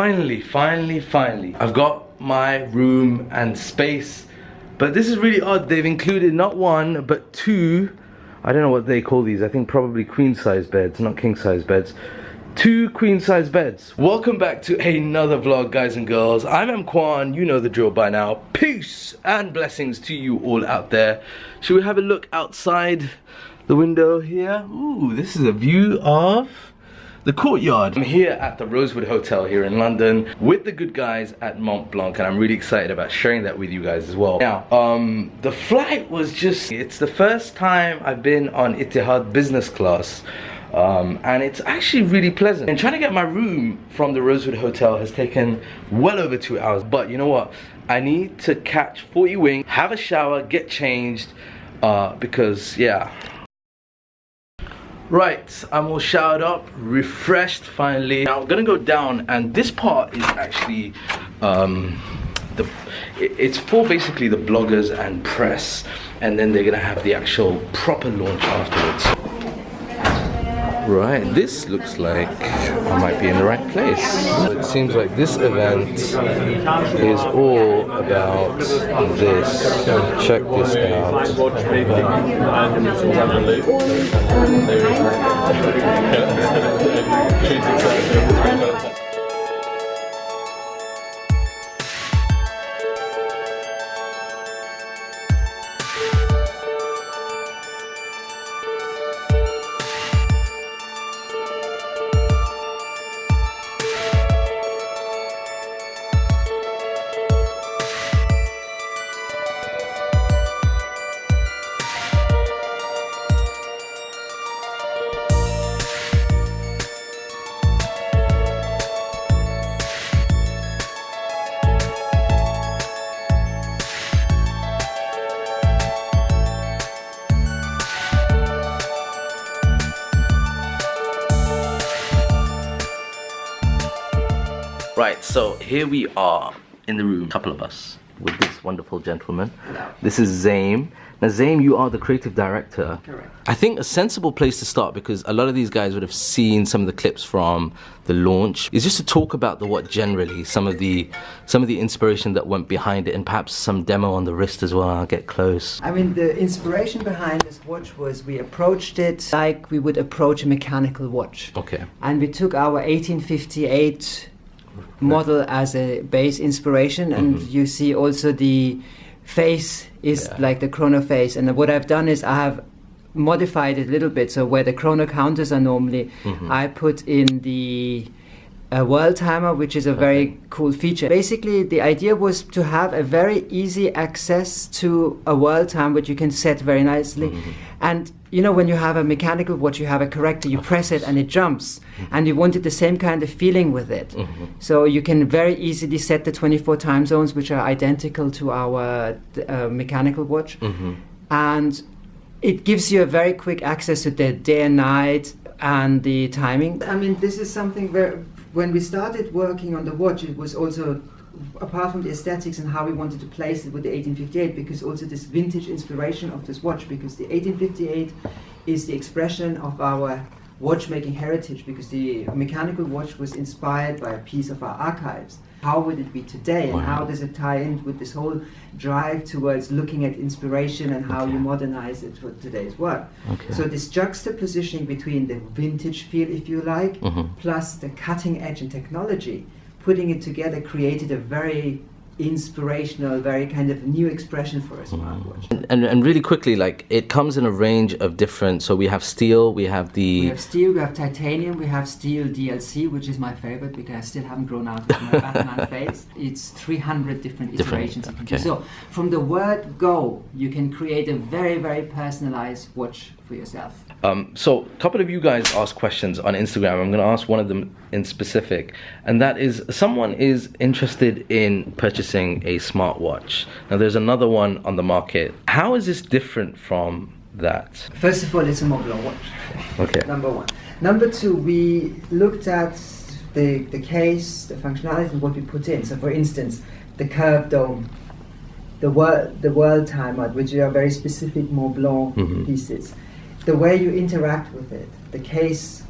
finally, I've got my room and space. But this is really odd. They've included not one, but two, I don't know what they call these. I think probably queen size beds, not king size beds. 2 queen size beds. Welcome back to another vlog, guys and girls. I'm Emkwan, you know the drill by now. Peace and blessings to you all out there. Should we have a look outside the window here? Ooh, this is a view of the courtyard. I'm here at the Rosewood Hotel here in London with the good guys at Mont Blanc, and I'm really excited about sharing that with you guys as well. Now, the flight was just, it's the first time I've been on Etihad business class, and it's actually really pleasant. And trying to get my room from the Rosewood Hotel has taken well over 2 hours, but you know what? I need to catch 40 wing, have a shower, get changed, because yeah. Right, I'm all showered up, refreshed finally. Now I'm gonna go down, and this part is actually it's for basically the bloggers and press, and then they're gonna have the actual proper launch afterwards. Right, this looks like I might be in the right place. It seems like this event is all about this. Check this out. Right, so here we are in the room, a couple of us, with this wonderful gentleman. Hello. This is Zaim. Now Zaim, you are the creative director. Correct. I think a sensible place to start, because a lot of these guys would have seen some of the clips from the launch, is just to talk about the watch generally, some of the inspiration that went behind it, and perhaps some demo on the wrist as well. I'll get close. I mean, the inspiration behind this watch was we approached it like we would approach a mechanical watch. Okay. And we took our 1858 model as a base inspiration, and you see also the face is like the chrono face, and what I've done is I have modified it a little bit, so where the chrono counters are normally, I put in the world timer, which is a very cool feature. Basically the idea was to have a very easy access to a world time which you can set very nicely. And you know, when you have a mechanical watch, you have a corrector, you press it and it jumps, and you wanted the same kind of feeling with it. So you can very easily set the 24 time zones, which are identical to our mechanical watch, and it gives you a very quick access to the day and night and the timing. I mean, this is something where when we started working on the watch, it was also, apart from the aesthetics and how we wanted to place it with the 1858, because also this vintage inspiration of this watch, because the 1858 is the expression of our watchmaking heritage, because the mechanical watch was inspired by a piece of our archives. How would it be today, and how does it tie in with this whole drive towards looking at inspiration and how you modernize it for today's work? So this juxtaposition between the vintage feel, if you like, plus the cutting edge and technology, putting it together created a very inspirational, very kind of new expression for a smartwatch. And really quickly, like, it comes in a range of different, so we have steel, we have we have titanium, we have steel DLC, which is my favorite because I still haven't grown out of my Batman face. It's 300 different iterations. So from the word go, you can create a very, very personalized watch for yourself. So a couple of you guys asked questions on Instagram. I'm going to ask one of them in specific, and that is, someone is interested in purchasing a smartwatch. Now there's another one on the market. How is this different from that? First of all, it's a Montblanc watch. Number one. Number two, we looked at the case, the functionality, and what we put in. So for instance, the curved dome, the world timer, which are very specific Montblanc pieces. The way you interact with it, the case.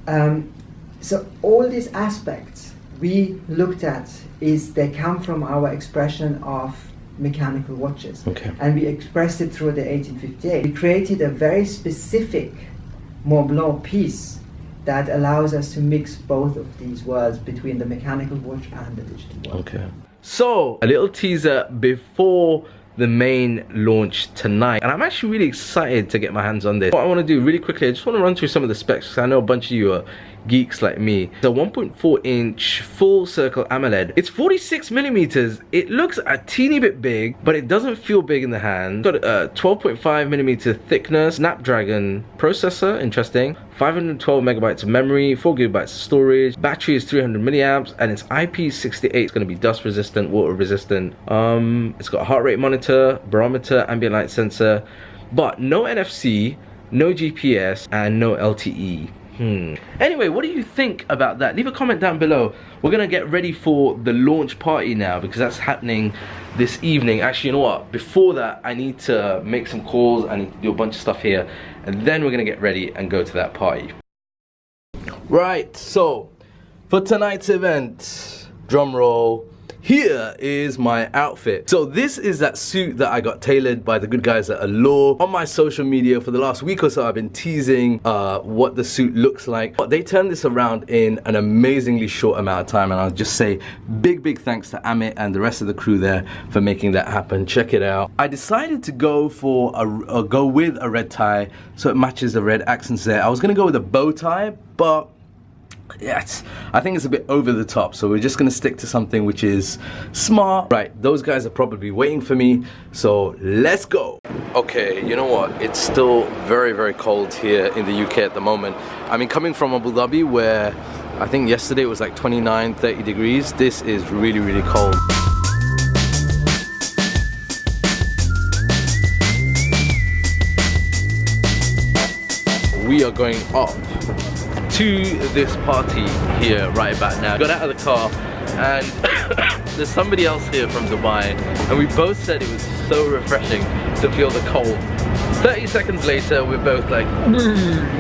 So all these aspects we looked at is they come from our expression of mechanical watches. Okay. And we expressed it through the 1858. We created a very specific Mont Blanc piece that allows us to mix both of these worlds between the mechanical watch and the digital watch. Okay. So, a little teaser before the main launch tonight, and I'm actually really excited to get my hands on this. What I want to do really quickly, I just want to run through some of the specs because I know a bunch of you are geeks like me. It's a 1.4 inch full circle AMOLED. It's 46 millimeters. It looks a teeny bit big, but it doesn't feel big in the hand. Got a 12.5 millimeter thickness, Snapdragon processor, interesting. 512 megabytes of memory, 4 gigabytes of storage. Battery is 300 milliamps, and it's IP68. It's going to be dust resistant, water resistant. It's got a heart rate monitor, barometer, ambient light sensor, but no NFC, no GPS, and no LTE. Anyway, what do you think about that? Leave a comment down below. We're gonna get ready for the launch party now because that's happening this evening. Actually, you know what? Before that, I need to make some calls. I need to do a bunch of stuff here, and then we're gonna get ready and go to that party. Right, so for tonight's event, drum roll, here is my outfit. So this is that suit that I got tailored by the good guys at Allure. On my social media for the last week or so, I've been teasing what the suit looks like. But they turned this around in an amazingly short amount of time, and I'll just say big thanks to Amit and the rest of the crew there for making that happen. Check it out. I decided to go for go with a red tie so it matches the red accents there. I was gonna go with a bow tie, but yes, I think it's a bit over the top, so we're just gonna stick to something which is smart. Right, those guys are probably waiting for me, so let's go. Okay, you know what? It's still very cold here in the UK at the moment. I mean, coming from Abu Dhabi, where I think yesterday it was like 29, 30 degrees, this is really cold. We are going up to this party here right about now. Got out of the car and there's somebody else here from Dubai, and we both said it was so refreshing to feel the cold. 30 seconds later, we're both like,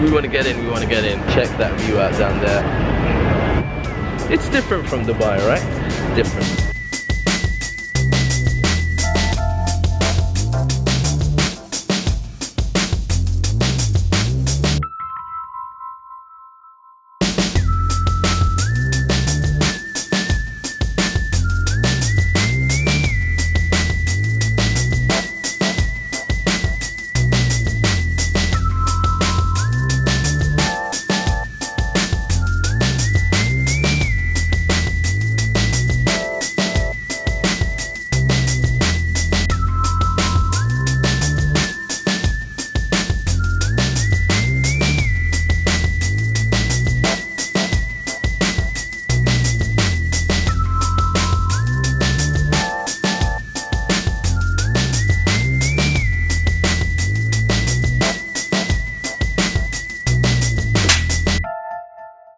we want to get in, we want to get in. Check that view out down there. It's different from Dubai, right? Different.